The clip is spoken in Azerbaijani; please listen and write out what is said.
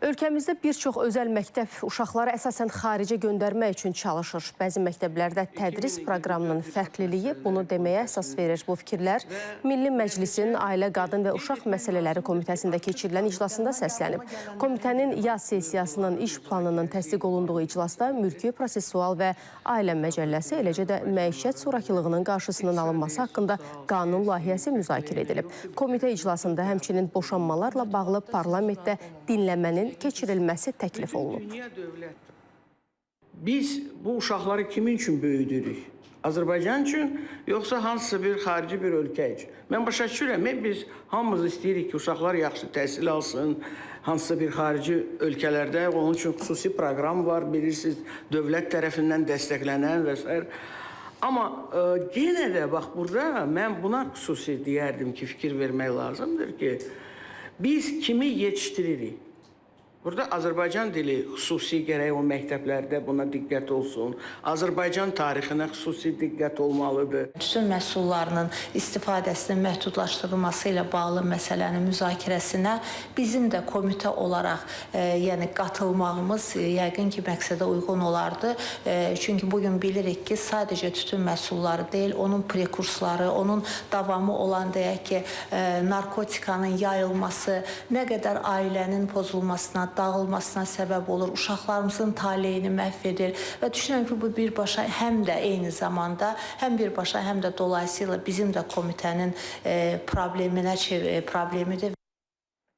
Ölkəmizdə bir çox özəl məktəb uşaqları əsasən xaricə göndərmək üçün çalışır. Bəzi məktəblərdə tədris proqramının fərqliliyi bunu deməyə əsas verir. Bu fikirlər Milli Məclisin Ailə, Qadın və Uşaq Məsələləri Komitəsində keçirilən iclasında səslənib. Komitənin yaz sessiyasının iş planının təsdiq olunduğu iclasda mülki, prosessual və ailə məcəlləsi, eləcə də məişət zorakılığının qarşısının alınması haqqında qanun layihəsi müzakirə edilib. Komitə iclasında həmçinin boşanmalarla bağlı parlamentdə dinləmənin keçirilməsi təklif olunub. Biz bu uşaqları kimin üçün böyüdürük? Azərbaycan üçün, yoxsa hansısa bir xarici bir ölkə üçün? Mən başa düşürəm, biz hamımız istəyirik ki, uşaqlar yaxşı təhsil alsın, hansısa bir xarici ölkələrdə, onun üçün xüsusi proqram var, bilirsiniz, dövlət tərəfindən dəstəklənən və s. Amma yenə də, bax, burada mən buna xüsusi deyərdim ki, fikir vermək lazımdır ki, biz kimi yetişdiririk? Burada Azərbaycan dili xüsusi gərək o məktəblərdə buna diqqət olsun. Azərbaycan tarixinə xüsusi diqqət olmalıdır. Tütün məhsullarının istifadəsinin məhdudlaşdırılması ilə bağlı məsələnin müzakirəsinə bizim də komitə olaraq yəni qatılmağımız yəqin ki, məqsədə uyğun olardı. Çünki bugün bilirik ki, sadəcə tütün məhsulları deyil, onun prekursları, onun davamı olan deyək ki, narkotikanın yayılması nə qədər ailənin pozulmasına, dağılmasına səbəb olur, uşaqlarımızın taleyini məhv edir və düşünürəm ki, bu birbaşa həm də eyni zamanda, həm birbaşa, həm də dolayısıyla bizim də komitənin problemidir.